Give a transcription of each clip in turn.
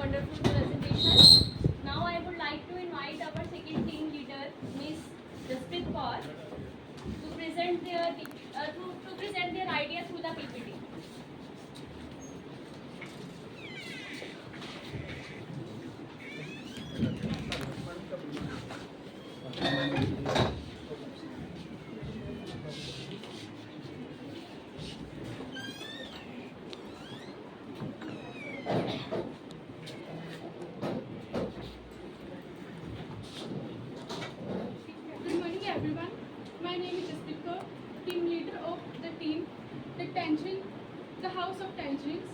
wonderful presentation. Now I would like to invite our second team leader, Ms. Jasprit Kaur, to present their idea through the PPT. Good morning, everyone. My name is Jasprit Kaur, team leader of the team, the House of Tensions.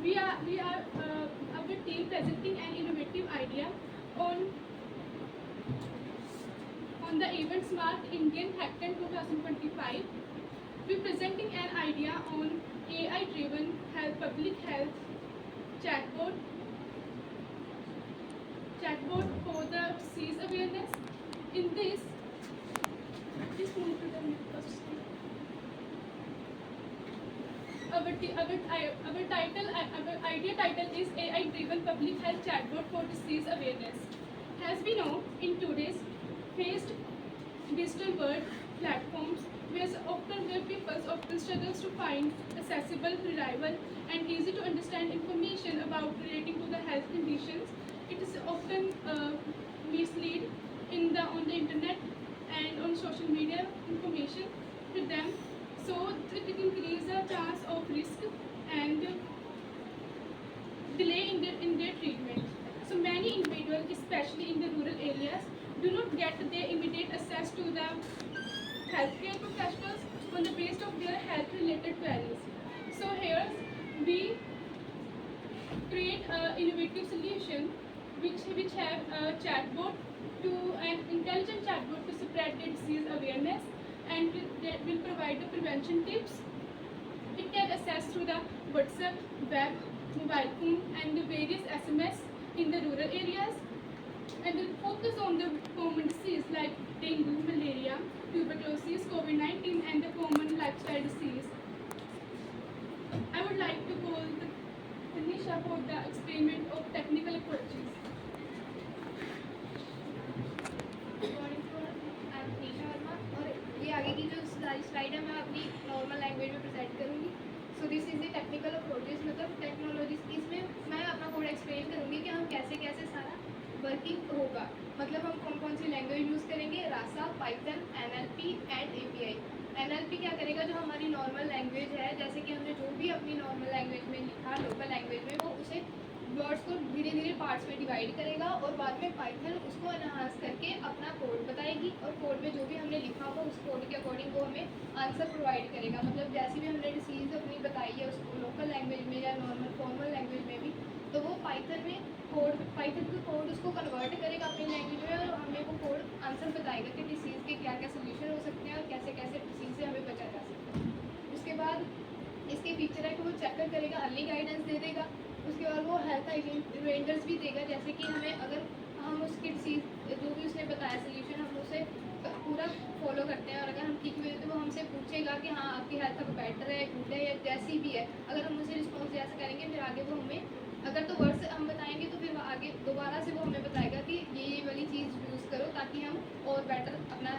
We are our team presenting an innovative idea on the event Smart Indian Hackathon 2025. We're presenting an idea on AI-driven public health chatbot for the disease awareness. In this, please move to the next slide. Our idea title is AI-driven public health chatbot for disease awareness. As we know, in today's fast digital world, platforms where people often struggles to find accessible, reliable, and easy to understand information about relating to the health conditions. It is often mislead on the internet and on social media information with them, so that it increases the chance of risk and delay in their treatment. So many individuals, especially in the rural areas, do not get their immediate access to the healthcare professionals on the basis of their health-related queries. So here we create an innovative solution which have a chatbot to an intelligent chatbot to spread the disease awareness, and that will provide the prevention tips. It can access through the WhatsApp, web, mobile phone, and the various SMS in the rural areas, and will focus on the common disease like dengue, malaria, tuberculosis, COVID-19, and the common lifestyle disease. I would like to call Tanisha for the experiment of technical approaches. I am Nisha Verma और ये आगे की जो slide है मैं अपनी normal language में present करूँगी. So this is the technical approaches, मतलब टेक्नोलॉजीज. इसमें मैं अपना कोड एक्सप्लेन करूँगी कि हम कैसे कैसे सारा वर्किंग होगा. मतलब हम कौन कौन सी लैंग्वेज यूज़ करेंगे, Rasa, Python, NLP and API. NLP क्या करेगा, जो हमारी नॉर्मल लैंग्वेज है, जैसे कि हमने जो भी अपनी नॉर्मल लैंग्वेज में लिखा, लोकल लैंग्वेज में, वो उसे वर्ड्स को धीरे धीरे पार्ट्स में डिवाइड करेगा और बाद में पाइथन उसको एनहांस करके अपना कोड बताएगी, और कोड में जो भी हमने लिखा होगा उस कोड के अकॉर्डिंग वो हमें आंसर प्रोवाइड करेगा. मतलब जैसे भी हमने डिसीज अपनी बताई है उसको लोकल लैंग्वेज में या नॉर्मल फॉर्मल लैंग्वेज में भी, तो वो पाइथन का कोड उसको कन्वर्ट करेगा अपनी लैंग्वेज में, और हमें वो कोड आंसर बताएगा कि डिसीज़ के क्या क्या सोल्यूशन हो सकते हैं और कैसे कैसे डिसीज़ से हमें बचा जा सकता है. उसके बाद इसके फीचर है कि वो चेक करेगा, अर्ली गाइडेंस दे देगा. उसके बाद वो हेल्थ रिमाइंडर्स भी देगा, जैसे कि हमें अगर हम उसकी डिसीज जो भी उसने बताया सोल्यूशन हम उसे पूरा फॉलो करते हैं, और अगर हम ठीक हुए तो वो हमसे पूछेगा कि हाँ आपकी हेल्थ अब बेटर है, गुड है, या जैसी भी है. अगर हम उसे रिस्पॉन्स जैसा करेंगे फिर आगे वो हमें, अगर तो वर्ड से हम बताएंगे तो फिर आगे दोबारा से वो हमें बताएगा कि ये वाली चीज़ यूज़ करो ताकि हम और बेटर अपना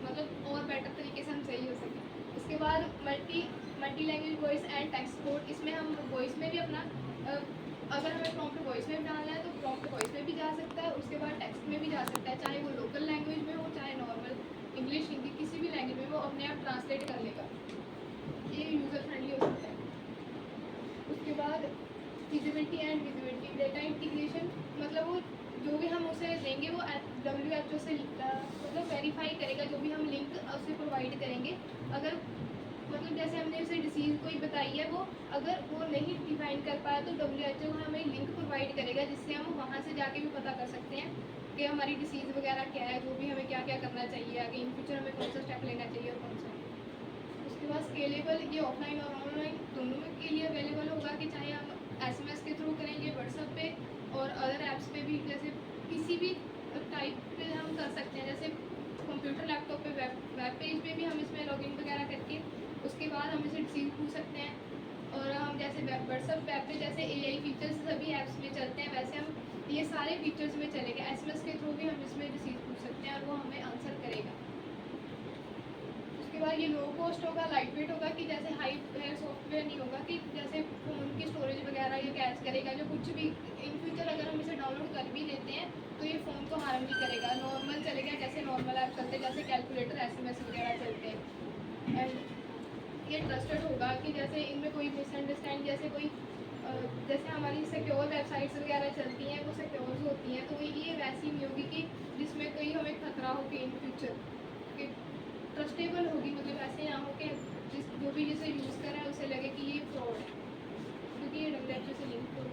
मतलब और बेटर तरीके से हम सही हो सकें. उसके बाद multi language voice and text code. इसमें हम वॉइस में भी अपना अगर हमें प्रॉम्प्ट वॉइस में डालना है तो प्रॉम्प्ट वॉइस में भी जा सकता है. उसके बाद टेक्स्ट में भी जा सकता है, चाहे वो लोकल लैंग्वेज में हो चाहे नॉर्मल इंग्लिश, हिंदी, किसी भी लैंग्वेज में वो अपने आप ट्रांसलेट कर लेगा. ये यूज़र फ्रेंडली हो सकता है. उसके बाद feasibility and visibility. Data integration, मतलब वो जो भी हम उसे देंगे वो WHO से मतलब वेरीफाई करेगा जो भी हम लिंक उसे प्रोवाइड करेंगे. अगर मतलब जैसे हमने उसे डिसीज़ कोई बताई है, वो अगर वो नहीं डिफाइन कर पाया तो WHO हमें लिंक प्रोवाइड करेगा जिससे हम वहाँ से जाके भी पता कर सकते हैं कि हमारी डिसीज़ वगैरह क्या है, जो भी हमें क्या क्या करना चाहिए, आगे इन फ्यूचर हमें कौन सा स्टेप लेना चाहिए और कौन सा. उसके बाद स्केलेबल, ये ऑफलाइन और ऑनलाइन दोनों के लिए अवेलेबल होगा, कि चाहे हम SMS के थ्रू करेंगे, व्हाट्सएप पे और अदर ऐप्स पे भी, जैसे किसी भी टाइप पे हम कर सकते हैं. जैसे कंप्यूटर, लैपटॉप पे, वेब पेज पे भी हम इसमें लॉगिन वगैरह करके उसके बाद हम इसे डिसीज पूछ सकते हैं. और हम जैसे जैसे व्हाट्सएप वेब पे जैसे AI फीचर्स सभी ऐप्स में चलते हैं, वैसे हम ये सारे फीचर्स में चलेंगे। SMS के थ्रू भी हम इसमें रिसीव पूछ सकते हैं और वो हमें आंसर करेगा। उसके बाद ये लो कॉस्ट होगा, लाइट वेट होगा, कि जैसे हाई सॉफ्टवेयर नहीं होगा कि जैसे फ़ोन की स्टोरेज वगैरह ये कैच करेगा, जो कुछ भी इन फ्यूचर अगर हम इसे डाउनलोड कर भी लेते हैं तो ये फ़ोन को हार्म नहीं करेगा, नॉर्मल चलेगा जैसे नॉर्मल ऐप चलते हैं, जैसे कैलकुलेटर SMS वगैरह चलते हैं। एंड ये ट्रस्टेड होगा कि जैसे इनमें कोई मिसअंडरस्टैंड, जैसे कोई जैसे हमारी सिक्योर वेबसाइट्स वगैरह चलती हैं वो सिक्योर होती हैं, तो ये वैसी नहीं होगी कि जिसमें कोई हमें खतरा हो कि इन फ्यूचर कि ट्रस्टेबल होगी, मतलब ऐसे ना हो कि जो भी जिसे यूज़ कर रहा है उसे लगे कि ये फ्रॉड है, क्योंकि ये डब्ल्यू से लिंक हो।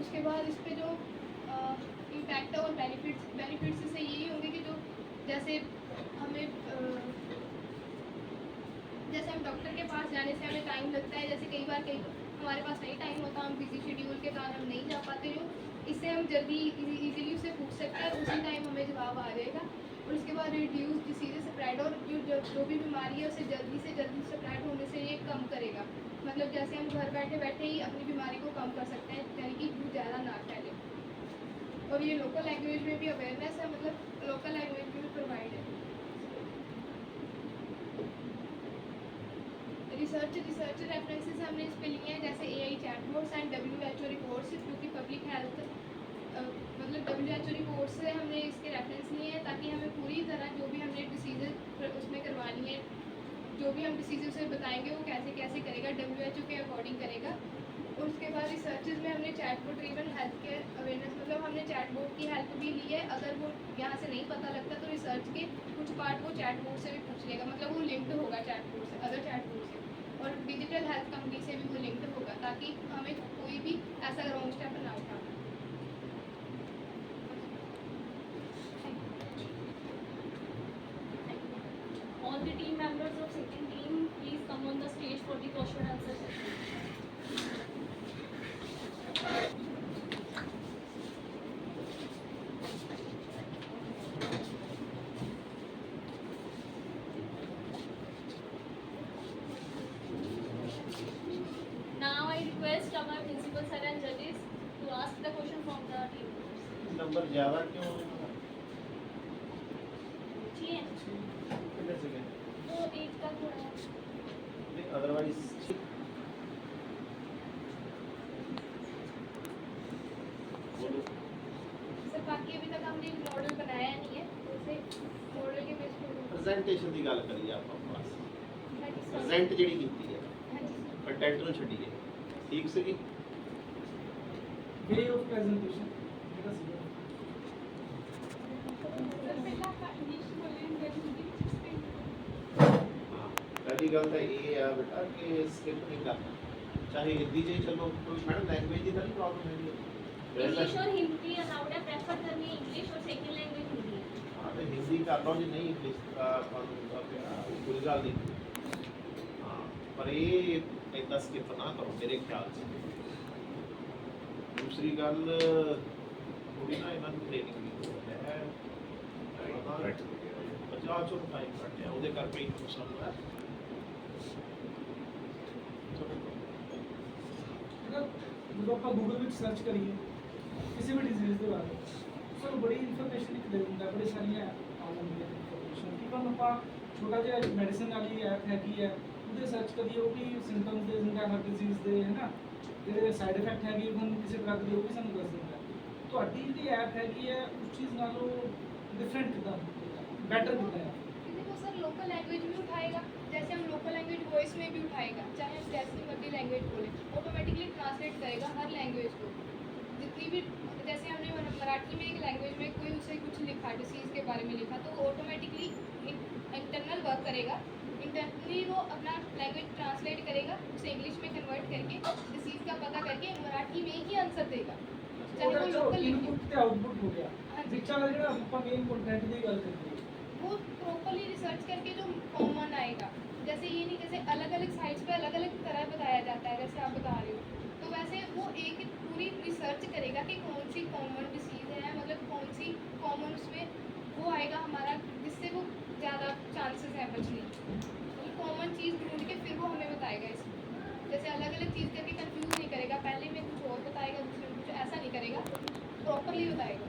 उसके बाद इस पे जो इम्पैक्ट और बेनिफिट्स इससे यही होंगे कि जो जैसे हमें जैसे हम डॉक्टर के पास जाने से हमें टाइम लगता है, जैसे कई बार हमारे पास नहीं टाइम होता, हम बिजी शेड्यूल के कारण हम नहीं जा पाते, जो इससे हम जल्दी इजीली उससे पूछ सकते हैं, उसी टाइम हमें जवाब आ जाएगा। और उसके बाद रिड्यूस डिसीज स्प्रेड, और जो भी बीमारी है उसे जल्दी से जल्दी स्प्रेड होने से ये कम करेगा, मतलब जैसे हम घर बैठे बैठे ही अपनी बीमारी को कम कर सकते हैं, यानी कि बहुत ज़्यादा ना फैले। और ये लोकल लैंग्वेज में भी अवेयरनेस है, मतलब लोकल लैंग्वेज में भी प्रोवाइड है। रिसर्च रेफरेंसेस हमने इस पे लिए हैं, जैसे AI chatbots and WHO reports, क्योंकि पब्लिक हेल्थ मतलब WHO रिपोर्ट्स से हमने इसके रेफरेंस लिए हैं, ताकि हमें पूरी तरह जो भी हमने डिसीज़ उसमें करवानी है, जो भी हम डिसीज़ उसे बताएंगे वो कैसे कैसे करेगा, WHO के अकॉर्डिंग करेगा। और उसके बाद रिसर्चेज में हमने chatbot driven health care awareness, मतलब हमने चैटबॉट की हेल्प भी ली है, अगर वो यहाँ से नहीं पता लगता तो रिसर्च के कुछ पार्ट वो चैटबॉट से भी पूछ लेगा, मतलब वो लिंक्ड होगा चैटबॉट से, अदर चैटबॉट से, और डिजिटल हेल्थ कंपनी से भी वो लिंक्ड होगा, ताकि हमें कोई भी ऐसा रॉन्ग स्टेप ना उठाना। All the team members of second team, please come on the stage for the question answer session. Now I request our principal sir and judges to ask the question from the team members. Number ज़्यादा क्यों है? चाहिए कितने second? तो एक का थोड़ा नहीं, अदरवाइज बोलो। सर बाकी अभी तक हमने मॉडल बनाया नहीं है, जैसे मॉडल के बेस पर प्रेजेंटेशन की गल करिए आप बस। हाँ जी सर। प्रेजेंट ਜਿਹੜੀ ਕੀਤੀ ਹੈ हाँ जी सर। कंटेंट ਨੂੰ ਛੱਡੀਏ। ठीक ਸੀਗੀ? वे ऑफ प्रेजेंटेशन बेटा सीधा सर पहला आपका इंग्लिश बोलें, then हिंदी में explain करें। हाँ, पहली गल तो ये है बेटा कि स्किप नहीं करना, चाहे हिंदी से चलो, कोई मैडम लैंग्वेज की तो नहीं प्रॉब्लम है। इंग्लिश और हिंदी अलाउड है, प्रेफर करनी है इंग्लिश, और सेकंड लैंग्वेज हिंदी है। हाँ तो हिंदी कर लो जी, नहीं इंग्लिश का कोई गल नहीं। हाँ पर ये इतना स्किप ना करो मेरे ख्याल से। दूसरी गल थोड़ी ना इन्होंने ट्रेनिंग भी है, 50 चो टाइम घट है, ਉਹਦੇ ਕਰਕੇ ਹੀ ਨੁਕਸਾਨ ਹੋਇਆ। ਜਦੋਂ ਆਪਾਂ ਗੂਗਲ ਵਿੱਚ ਸਰਚ ਕਰੀਏ ਕਿਸੇ ਵੀ ਡਿਜ਼ੀਜ਼ ਦੇ ਬਾਰੇ, ਸਾਨੂੰ ਬੜੀ ਇਨਫੋਰਮੇਸ਼ਨ ਇੱਕ ਦੇ ਦਿੰਦਾ, ਬੜੀ ਸਾਰੀਆਂ ਆ ਜਾਂਦੀਆਂ ਇਨਫੋਰਮੇਸ਼ਨ। ਕਿ ਹੁਣ ਆਪਾਂ ਛੋਟਾ ਜਿਹਾ ਮੈਡੀਸਨ ਵਾਲੀ ਐਪ ਹੈਗੀ ਹੈ, ਉਹਦੇ ਸਰਚ ਕਰੀਏ ਉਹ ਵੀ ਸਿੰਪਟਮਸ ਦੇ ਦਿੰਦਾ ਹਰ ਡਿਜ਼ੀਜ਼ ਦੇ, ਹੈ ਨਾ, ਜਿਹੜੇ ਸਾਈਡ ਇਫੈਕਟ ਹੈਗੇ ਹੁਣ ਕਿਸੇ ਡਰੱਗ ਦੇ ਉਹ ਵੀ ਸਾਨੂੰ ਦੱਸ ਦਿੰਦਾ। ਤੁਹਾਡੀ ਜਿਹੜੀ ਐਪ ਹੈਗੀ ਹੈ ਉਸ ਚੀਜ਼ ਨਾਲੋਂ डिफरेंट कितना बेटर कितना है? वो सर लोकल लैंग्वेज भी उठाएगा, जैसे हम लोकल लैंग्वेज वॉइस में भी उठाएगा, चाहे हम जैसी मर्जी लैंग्वेज बोले, ऑटोमेटिकली ट्रांसलेट करेगा हर लैंग्वेज को, जितनी भी, जैसे हमने मराठी में एक लैंग्वेज में कोई उसे कुछ लिखा, डिसीज़ के बारे में लिखा, तो वो ऑटोमेटिकली इंटरनल वर्क करेगा, इंटरनली वो अपना लैंग्वेज ट्रांसलेट करेगा, उसे इंग्लिश में कन्वर्ट करके डिसीज़ का पता करके मराठी में ही आंसर देगा, चाहे वो लोकल इनपुट ते आउटपुट हो गया। शिक्षा का ਜਿਹੜਾ ਆਪਾਂ ਮੇਨ ਕੰਟੈਂਟ ਦੀ ਗੱਲ ਕਰੀਏ, वो प्रॉपरली रिसर्च करके जो कॉमन आएगा, जैसे ये नहीं जैसे अलग अलग साइट्स पे अलग अलग तरह बताया जाता है, जैसे आप बता रहे हो, तो वैसे वो एक पूरी रिसर्च करेगा कि कौन सी कॉमन डिसीज़ है, मतलब कौन सी कॉमन उसमें वो आएगा हमारा, जिससे वो ज़्यादा चांसेस है बचने, मतलब कॉमन चीज़ ढूंढ के फिर वो हमें बताएगा। अलग अलग चीज़ करके कंफ्यूज नहीं करेगा, पहले में कुछ और बताएगा, दूसरे में कुछ, ऐसा नहीं करेगा, प्रॉपरली बताएगा।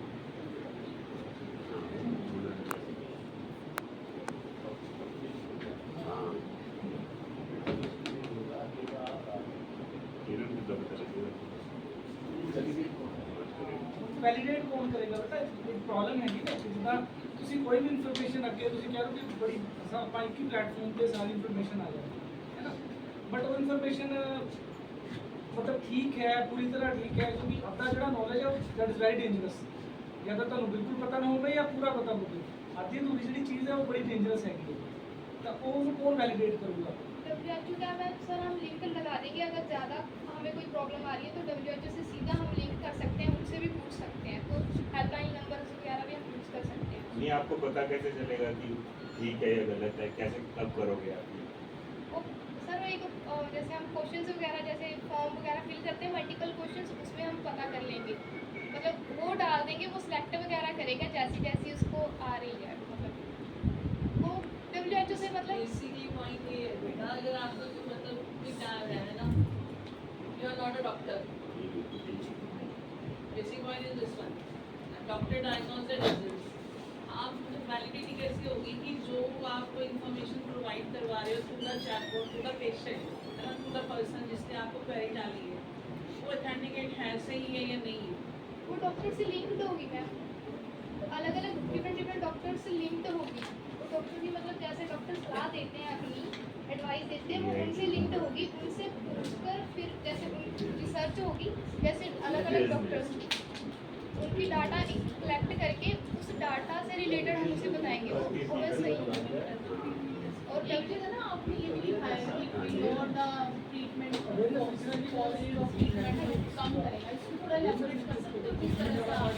ਵੈਲੀਡੇਟ ਕੌਣ ਕਰੇਗਾ ਬੇਟਾ? ਇੱਕ ਪ੍ਰੋਬਲਮ ਹੈਗੀ ਨਾ, ਜਿੱਦਾਂ ਤੁਸੀਂ ਕੋਈ ਵੀ ਇਨਫੋਰਮੇਸ਼ਨ ਅੱਗੇ ਤੁਸੀਂ ਕਹਿ ਰਹੇ ਹੋ ਕਿ ਬੜੀ ਆਪਾਂ ਇੱਕ ਹੀ ਪਲੇਟਫਾਰਮ ਤੇ ਸਾਰੀ ਇਨਫੋਰਮੇਸ਼ਨ ਆ ਜਾਏ, ਹੈ ਨਾ, ਬਟ ਉਹ ਇਨਫੋਰਮੇਸ਼ਨ ਮਤਲਬ ਠੀਕ ਹੈ, ਪੂਰੀ ਤਰ੍ਹਾਂ ਠੀਕ ਹੈ, ਕਿਉਂਕਿ ਆਪਣਾ ਜਿਹੜਾ ਨੌਲੇਜ ਹੈ ਦੈਟ ਇਜ਼ ਵੈਰੀ ਡੇਂਜਰਸ। ਜਾਂ ਤਾਂ ਤੁਹਾਨੂੰ ਬਿਲਕੁਲ ਪਤਾ ਨਾ ਹੋਵੇ ਜਾਂ ਪੂਰਾ ਪਤਾ ਹੋਵੇ, ਅੱਧੀ ਅਧੂਰੀ ਜਿਹੜੀ ਚੀਜ਼ ਹੈ ਉਹ ਬੜੀ ਡੇਂਜਰਸ ਹੈਗੀ ਹੈ, ਤਾਂ ਉਹ ਕੌਣ ਵੈਲੀਡੇਟ करूँगा? WHO का मैम सर हम लिंक लगा देंगे, अगर ज़्यादा हमें कोई प्रॉब्लम आ रही है तो WHO से सीधा हम लिंक कर सकते हैं, उनसे भी पूछ सकते हैं, तो हेल्पलाइन नंबर वगैरह भी हम यूज़ कर सकते हैं। नहीं, आपको पता कैसे चलेगा कि ठीक है या गलत है? कैसे कब करोगे आप ये? वो सर एक जैसे हम क्वेश्चंस वगैरह जैसे फॉर्म वगैरह फिल करते हैं मल्टीपल क्वेश्चंस, उसमें हम पता कर लेंगे, मतलब वो डाल देंगे, वो सिलेक्ट वगैरह करेगा जैसी जैसी उसको आ रही है, मतलब वो WHO से मतलब बेसिकली पॉइंट ये है बेटा, अगर आपको जो मतलब बता रहा है ना, you are not a doctor, basic point is this one, doctor diagnose the disease. आप वैलिडिटी कैसी होगी कि जो आपको इन्फॉर्मेशन प्रोवाइड करवा रहे हो through the chatbot, through the patient, है ना, थ्रू द पर्सन जिसने आपको क्वेरी डाली है, वो ऑथेंटिकेट है, सही है या नहीं है। वो डॉक्टर से लिंक्ड होगी मैम, अलग अलग डिफरेंट डॉक्टर से लिंक्ड होगी, वो डॉक्टर की मतलब जैसे डॉक्टर सलाह देते हैं अपनी एडवाइस देते हैं, वो उनसे लिंक्ड होगी, उनसे पूछकर फिर जैसे उनकी रिसर्च होगी, जैसे अलग अलग डॉक्टर्स उनकी डाटा कलेक्ट करके उस डाटा से रिलेटेड हम उसे बताएंगे वो बस सही और एक चीज़ है ना, आपने ये भी लिखा है कि ignore the treatment quality of treatment कम करेगा, इसको थोड़ा एलैबोरेट कर सकते हो किस तरह से आप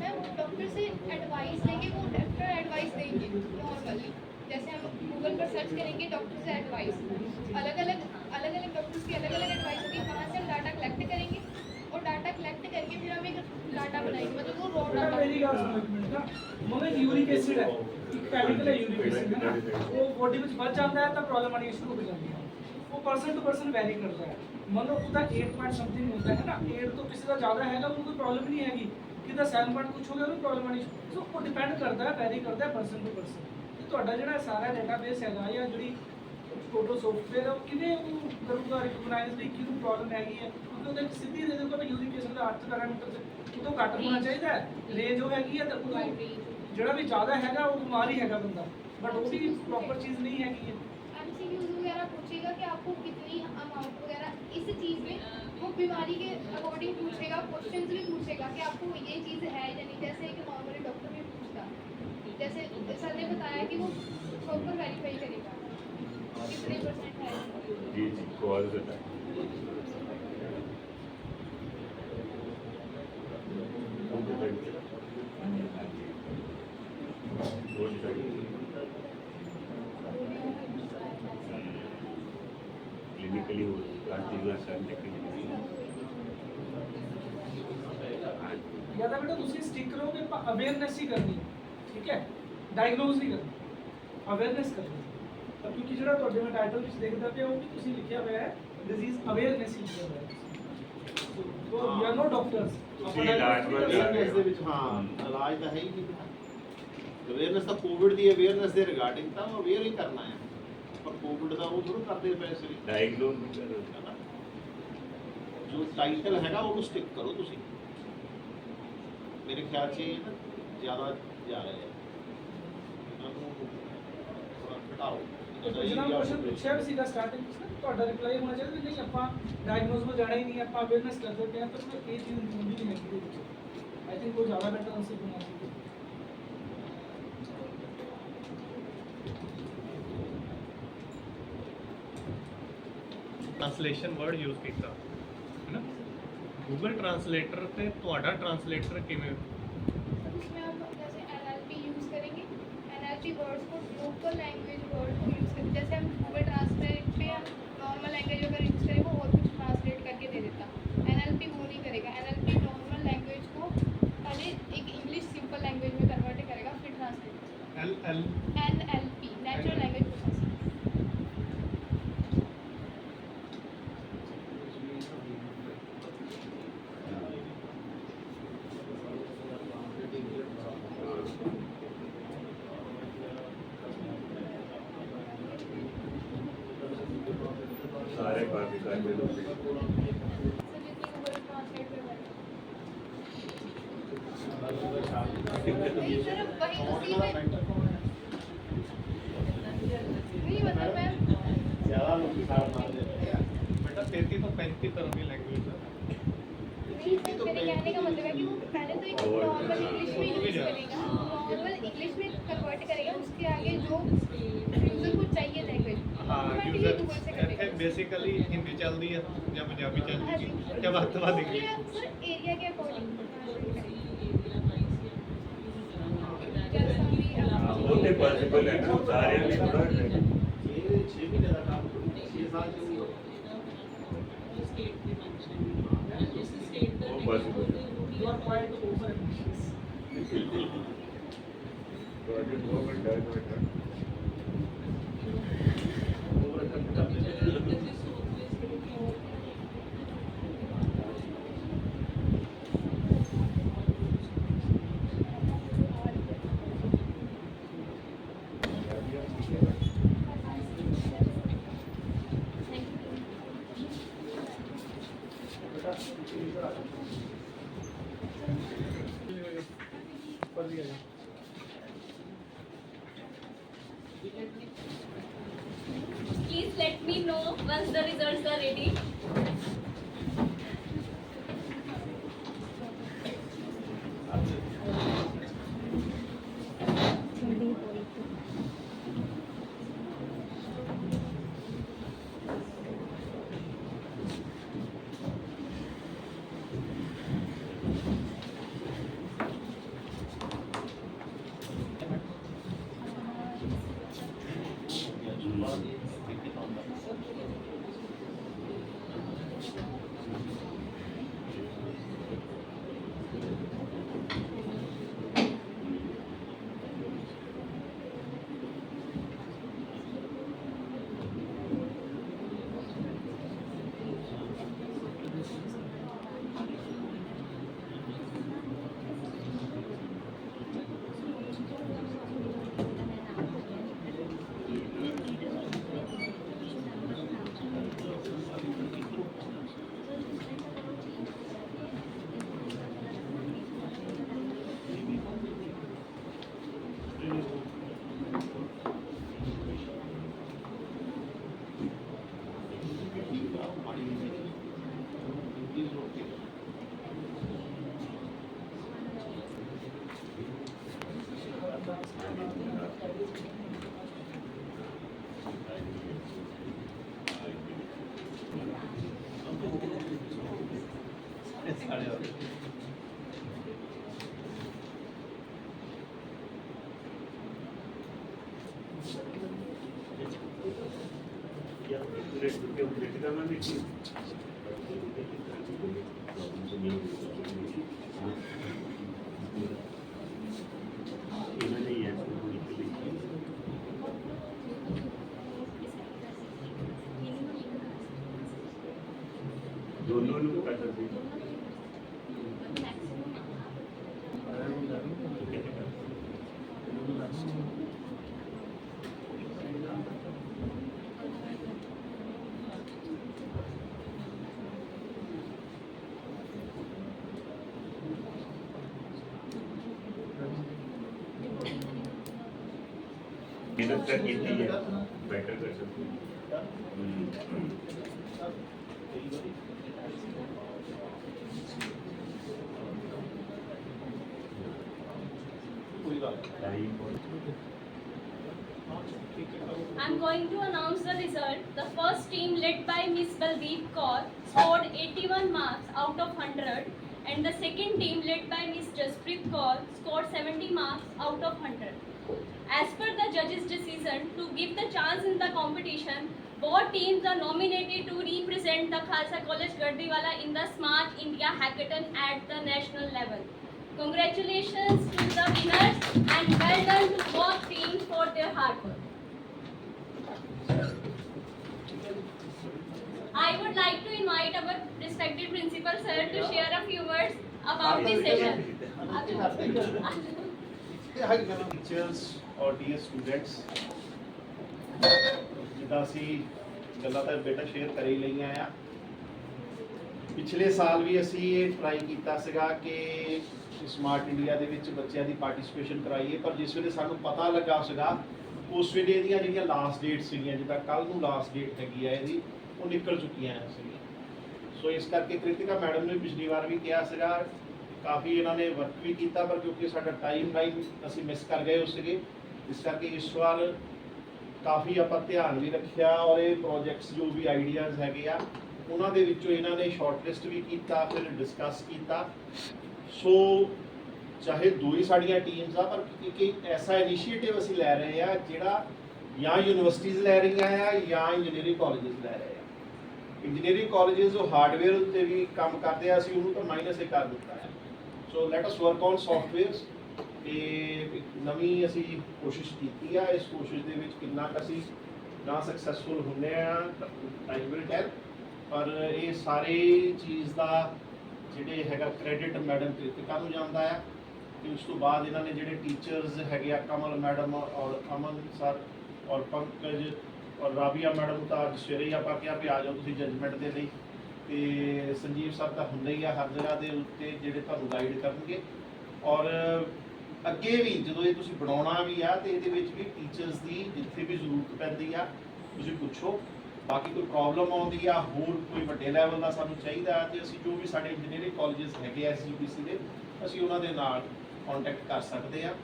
मैं वो डॉक्टर से एडवाइस लेंगे, वो डॉक्टर एडवाइस देंगे नॉर्मली, जैसे हम गूगल पर सर्च करेंगे डॉक्टर से एडवाइस, अलग अलग डॉक्टर्स की अलग अलग एडवाइस होगी, वहाँ से हम डाटा कलेक्ट करेंगे और डाटा कलेक्ट करके फिर हम एक डाटा बनाएंगे, मतलब वो रॉ मैं डाटा। मेरी ਗੱਲ ਸੁਣੋ ਇੱਕ ਮਿੰਟ ਨਾ, ਮਤਲਬ ਯੂਰਿਕ ਐਸਿਡ ਹੈ, ਇੱਕ ਕੈਮੀਕਲ ਹੈ ਯੂਰਿਕ ਐਸਿਡ ਹੈ ਨਾ, ਉਹ ਬੋਡੀ ਵਿੱਚ ਵੱਧ ਜਾਂਦਾ ਹੈ ਤਾਂ ਪ੍ਰੋਬਲਮ ਆਣੀ ਸ਼ੁਰੂ ਹੋ ਜਾਂਦੀ ਹੈ, ਉਹ ਪਰਸਨ ਟੂ ਪਰਸਨ ਵੈਰੀ ਕਰਦਾ ਹੈ, ਮਤਲਬ ਉਹਦਾ 8 ਪੁਆਇੰਟ ਸਮਥਿੰਗ ਹੁੰਦਾ ਹੈ ਨਾ, 8 ਤੋਂ ਕਿਸੇ ਦਾ ਜ਼ਿਆਦਾ ਹੈਗਾ ਉਹਨੂੰ ਕੋਈ ਪ੍ਰੋਬਲਮ ਨਹੀਂ ਹੈਗੀ, ਕਿਦਾ 7 ਪੁਆਇੰਟ ਕੁਝ ਹੋ ਗਿਆ ਉਹਨੂੰ ਪ੍ਰੋਬਲਮ ਆਣੀ, ਸੋ ਉਹ ਡਿਪੈਂਡ ਕਰਦਾ ਹੈ, ਵੈਰੀ ਕਰਦਾ ਹੈ ਪਰਸਨ ਟੂ ਪਰਸਨ। ਤੇ ਤੁਹਾਡਾ ਜਿਹੜਾ ਸਾਰਾ ਡਾਟਾਬੇਸ ਹੈਗਾ ਜਾਂ ਜਿਹੜੀ ਟੋਟਲ ਸੌਫਟਵੇਅਰ ਹੈ ਉਹ ਕਿਵੇਂ ਉਹ ਕਰੂਗਾ ਰਿਕਗਨਾਈਜ਼ ਵੀ ਕਿਹਨੂੰ ਪ੍ਰੋਬਲਮ ਹੈਗੀ ਹੈ, ਕਿਉਂਕਿ ਉਹਦੇ ਸਿੱਧੀ ਦੇ ਦੇਖੋ ਯੂਰਿਕ ਐਸਿਡ ਦਾ 8 ਪੈਰਾਮੀਟਰ ਉਹ ਤੋਂ ਘੱਟ ਹੋਣਾ ਚਾਹੀਦਾ ਹੈ, ਰੇਂਜ ਉਹ ਹੈਗੀ ਹੈ ਤਾਂ ਉਹ ਜਿਹੜਾ ਵੀ ਜ਼ਿਆਦਾ ਹੈਗਾ ਉਹ ਬਿਮਾਰ ਹੀ ਹੈਗਾ ਬੰਦਾ, बट वो भी प्रॉपर चीज़ नहीं है कि MCQs वगैरह पूछेगा कि आपको कितनी अमाउंट वगैरह इस चीज़ में वो बीमारी के अकॉर्डिंग पूछेगा, क्वेश्चंस भी पूछेगा कि आपको ये चीज़ है या नहीं, जैसे कि नॉर्मली डॉक्टर भी पूछता, जैसे सर ने बताया कि वो प्रॉपर वेरीफाई करेगा कितने % है। जी जी कॉल देता है क्लिनिकली हो या तो बेटा तुम स्टिक करो कि अवेयरनेस ही करनी, ठीक है, डायग्नोज नहीं करनी, अवेयरनेस करनी, क्योंकि जो ਤੁਹਾਡੇ ਮੈਂ ਟਾਈਟਲ ਵਿੱਚ ਦੇਖਦਾ ਪਿਆ ਉਹ ਵੀ ਤੁਸੀਂ ਲਿਖਿਆ ਹੋਇਆ ਹੈ ਡਿਜ਼ੀਜ਼ ਅਵੇਅਰਨੈਸ ਹੀ ਲਿਖਿਆ ਹੋਇਆ ਹੈ, so we are no doctors awareness ਦੇ ਵਿੱਚ ਹਾਂ ਇਲਾਜ ਤਾਂ ਹੈ ਹੀ ਨਹੀਂ, ਅਵੇਅਰਨੈਸ ਤਾਂ ਕੋਵਿਡ ਦੀ ਅਵੇਅਰਨੈਸ ਦੇ ਰਿਗਾਰਡਿੰਗ ਤਾਂ ਅਵੇਅਰ ਹੀ ਕਰਨਾ ਹੈ, ਪਰ ਕੋਵਿਡ ਦਾ ਉਹ ਥੋੜਾ ਕਰਦੇ ਪਏ ਸੀ डायग्नोज ਜੋ ਟਾਈਟਲ ਹੈਗਾ ਉਹਨੂੰ ਸਟਿਕ ਕਰੋ ਤੁਸੀਂ, ਮੇਰੇ ਖਿਆਲ 'ਚ ਇਹ ਨਾ ਜ਼ਿਆਦਾ ਜਾ ਰਿਹਾ ਹੈ, ਇਹਨਾਂ ਨੂੰ ਥੋੜਾ ਘਟਾਓ। ਜਿਹੜਾ ਕੁਐਸਚਨ ਪੁੱਛਿਆ ਵੀ ਸੀਗਾ ਸਟਾਰਟਿੰਗ ਵਿੱਚ ਨਾ, ਤੁਹਾਡਾ ਰਿਪਲਾਈ ਹੋਣਾ ਚਾਹੀਦਾ ਵੀ ਨਹੀਂ ਆਪਾਂ ਡਾਇਗਨੋਸ ਨੂੰ ਜਾਣਾ ਹੀ ਨਹੀਂ, ਆਪਾਂ ਅਵੇਅਰਨੈਸ ਕਰਦੇ ਪਏ ਹਾਂ, ਪਰ ਇਹ ਚੀਜ਼ ਹੁੰਦੀ ਨਹੀਂ ਹੈਗੀ ਇਹਦੇ ਵਿੱਚ, ਆਈ ਥਿੰਕ ਉਹ ਜ਼ਿਆਦਾ ਬੈਟਰ ਆਨਸਰ ਹੋਣਾ ਚਾਹੀਦਾ। ट्रांसलेशन वर्ड यूज किया है ना, गूगल ट्रांसलेटर ते ਤੁਹਾਡਾ ट्रांसलेटर किवें उसमें हम जैसे NLP यूज़ करेंगे, NLP वर्ड्स को लोकल लैंग्वेज वर्ड को यूज़ करेंगे, जैसे हम गूगल ट्रांसलेट पे हम नॉर्मल लैंग्वेज अगर यूज़ करें वो और कुछ ट्रांसलेट करके दे देता, NLP वो नहीं करेगा, NLP नॉर्मल लैंग्वेज को पहले एक इंग्लिश सिंपल लैंग्वेज में कन्वर्ट करेगा फिर ट्रांसलेट करेगा। NLP natural language processing. सारे बाकी कार्य लोग सर जितनी गूगल ट्रांसलेट पे बैठे नहीं सर वही उसी में नहीं मतलब मैं ज्यादा लोग साथ मार देते हैं बेटा 33 तो 35 तरह की लैंग्वेज है। नहीं सर मेरे कहने का मतलब है कि वो पहले तो एक नॉर्मल इंग्लिश में यूज करेगा नॉर्मल इंग्लिश में कन्वर्ट करेगा उसके आगे जो यूजर को चाहिए लैंग्वेज हाँ ऑटोमेटिकली यूजर गूगल से करेगा ਇੱਥੇ ਬੇਸਿਕਲੀ ਹਿੰਦੀ ਚੱਲਦੀ ਹੈ ਜਾਂ ਪੰਜਾਬੀ हाँ ਚੱਲਦੀ जी ਹੈ ਜਾਂ ਵੱਧ ਤੋਂ ਵੱਧ ਇੰਗਲਿਸ਼ सर एरिया के अकॉर्डिंग वो तो पॉसिबल है ना सारे भी थोड़ा 6 महीने का काम 6 साल के लिए वो पॉसिबल है You are quite over ambitious. तो अभी 2 घंटा है बेटा ओवर कर देते हैं Please let me know once the results are ready. दोनों लोग कर सकते हैं मेहनत करनी चाहिए बेटर कर सकते हैं I'm going to announce the result. The first team led by Miss Baldeep Kaur scored 81 marks out of 100 and the second team led by Miss Jaspreet Kaur scored 70 marks out of 100. As per the judges' decision, to give the chance in the competition, both teams are nominated to represent the Khalsa College Gardiwala in the Smart India Hackathon at the national level. Congratulations to the winners and well done to both teams for their hard work. I would like to invite our respected principal sir to share a few words about this session. Teachers or dear students, ਜਿੱਦਾਂ ਅਸੀਂ ਗੱਲਾਂ ਤਾਂ ਬੇਟਾ share ਕਰ ਹੀ ਲਈਆਂ ਆ। ਪਿਛਲੇ ਸਾਲ ਵੀ ਅਸੀਂ ਇਹ ਟਰਾਈ ਕੀਤਾ ਸੀਗਾ ਕਿ ਸਮਾਰਟ ਇੰਡੀਆ ਦੇ ਵਿੱਚ ਬੱਚਿਆਂ ਦੀ ਪਾਰਟਿਸਿਪੇਸ਼ਨ ਕਰਾਈਏ, ਪਰ ਜਿਸ ਵੇਲੇ ਸਾਨੂੰ ਪਤਾ ਲੱਗਾ ਸੀਗਾ ਉਸ ਵੇਲੇ ਇਹਦੀਆਂ ਜਿਹੜੀਆਂ ਲਾਸਟ ਡੇਟ ਸੀਗੀਆਂ, ਜਿੱਦਾਂ ਕੱਲ ਨੂੰ ਲਾਸਟ ਡੇਟ ਹੈਗੀ ਆ ਇਹਦੀ, ਉਹ ਨਿਕਲ ਚੁੱਕੀਆਂ ਸੀਗੀਆਂ। ਸੋ ਇਸ ਕਰਕੇ ਕ੍ਰਿਤਿਕਾ ਮੈਡਮ ਨੇ ਪਿਛਲੀ ਵਾਰ ਵੀ ਕਿਹਾ ਸੀਗਾ, ਕਾਫੀ ਇਹਨਾਂ ਨੇ ਵਰਕ ਵੀ ਕੀਤਾ, ਪਰ ਕਿਉਂਕਿ ਸਾਡਾ ਟਾਈਮ ਲਾਈਨ ਅਸੀਂ ਮਿਸ ਕਰ ਗਏ ਉਸ ਸੀਗੇ, ਇਸ ਕਰਕੇ ਇਸ ਵਾਰ ਕਾਫੀ ਆਪਾਂ ਧਿਆਨ ਵੀ ਰੱਖਿਆ ਔਰ ਇਹ ਪ੍ਰੋਜੈਕਟਸ ਜੋ ਵੀ ਆਈਡੀਆਜ਼ ਹੈਗੇ ਆ ਉਹਨਾਂ ਦੇ ਵਿੱਚੋਂ ਇਹਨਾਂ ਨੇ ਸ਼ਾਰਟ ਲਿਸਟ ਵੀ ਕੀਤਾ, ਫਿਰ ਡਿਸਕਸ ਕੀਤਾ। ਸੋ ਚਾਹੇ ਦੋ ਹੀ ਸਾਡੀਆਂ ਟੀਮਸ ਆ, ਪਰ ਇੱਕ ਐਸਾ ਇਨੀਸ਼ੀਏਟਿਵ ਅਸੀਂ ਲੈ ਰਹੇ ਆ ਜਿਹੜਾ ਜਾਂ ਯੂਨੀਵਰਸਿਟੀਜ਼ ਲੈ ਰਹੀਆਂ ਆ ਜਾਂ ਇੰਜੀਨੀਅਰਿੰਗ ਕਾਲਜਸ ਲੈ ਰਹੇ ਆ। ਇੰਜੀਨੀਅਰਿੰਗ ਕਾਲਜਸ ਜੋ ਹਾਰਡਵੇਅਰ ਉੱਤੇ ਵੀ ਕੰਮ ਕਰਦੇ ਆ, ਅਸੀਂ ਉਹਨੂੰ ਤਾਂ ਮਾਈਨਸ ਹੀ ਕਰ ਦਿੱਤਾ ਹੈ। ਸੋ let us work on softwares. ਇਹ ਇੱਕ ਨਵੀਂ ਅਸੀਂ ਕੋਸ਼ਿਸ਼ ਕੀਤੀ ਆ, ਇਸ ਕੋਸ਼ਿਸ਼ ਦੇ ਵਿੱਚ ਕਿੰਨਾ ਕੁ ਅਸੀਂ ਨਾ ਸਕਸੈਸਫੁਲ ਹੁੰਦੇ ਆ ਟਾਈਮ ਵਿਲ ਟੈਲ, ਪਰ ਇਹ ਸਾਰੇ ਚੀਜ਼ ਦਾ ਜਿਹੜੇ ਹੈਗਾ ਕ੍ਰੈਡਿਟ ਮੈਡਮ ਕ੍ਰਿਤਿਕਾ ਨੂੰ ਜਾਂਦਾ ਹੈ। ਤੇ ਉਸ ਤੋਂ ਬਾਅਦ ਇਹਨਾਂ ਨੇ ਜਿਹੜੇ ਟੀਚਰਸ ਹੈਗੇ ਆ, ਕਮਲ ਮੈਡਮ ਔਰ ਅਮਨ ਸਰ ਔਰ ਪੰਕਜ ਔਰ ਰਾਬੀਆ ਮੈਡਮ ਤਾਂ ਅੱਜ ਸਵੇਰੇ ਹੀ ਆਪਾਂ ਕਿਹਾ ਵੀ ਆ ਜਾਓ ਤੁਸੀਂ ਜੱਜਮੈਂਟ ਦੇ ਲਈ, ਤੇ ਸੰਜੀਵ ਸਰ ਤਾਂ ਹੁੰਦੇ ਹੀ ਆ ਹਰ ਜਗ੍ਹਾ ਦੇ ਉੱਤੇ ਜਿਹੜੇ ਤੁਹਾਨੂੰ ਗਾਈਡ ਕਰਨਗੇ। ਔਰ ਅੱਗੇ ਵੀ ਜਦੋਂ ਇਹ ਤੁਸੀਂ ਬਣਾਉਣਾ ਵੀ ਆ ਤੇ ਇਹਦੇ ਵਿੱਚ ਵੀ ਟੀਚਰਸ ਦੀ ਜਿੱਥੇ ਵੀ ਜ਼ਰੂਰਤ ਪੈਂਦੀ ਆ ਤੁਸੀਂ ਪੁੱਛੋ। ਬਾਕੀ ਕੋਈ ਪ੍ਰੋਬਲਮ ਆਉਂਦੀ ਆ, ਹੋਰ ਕੋਈ ਵੱਡੇ ਲੈਵਲ ਦਾ ਸਾਨੂੰ ਚਾਹੀਦਾ ਤੇ ਅਸੀਂ ਜੋ ਵੀ ਸਾਡੇ ਇੰਜੀਨੀਅਰਿੰਗ ਕਾਲਜਸ ਹੈਗੇ ਆ SGPC ਦੇ, ਅਸੀਂ ਉਹਨਾਂ ਦੇ ਨਾਲ ਕੰਟੈਕਟ ਕਰ ਸਕਦੇ ਆ।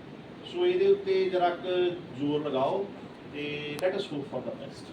ਸੋ ਇਹਦੇ ਉੱਤੇ ਜਰਾ ਕੁ ਜ਼ੋਰ ਲਗਾਓ ਤੇ let us hope for the best.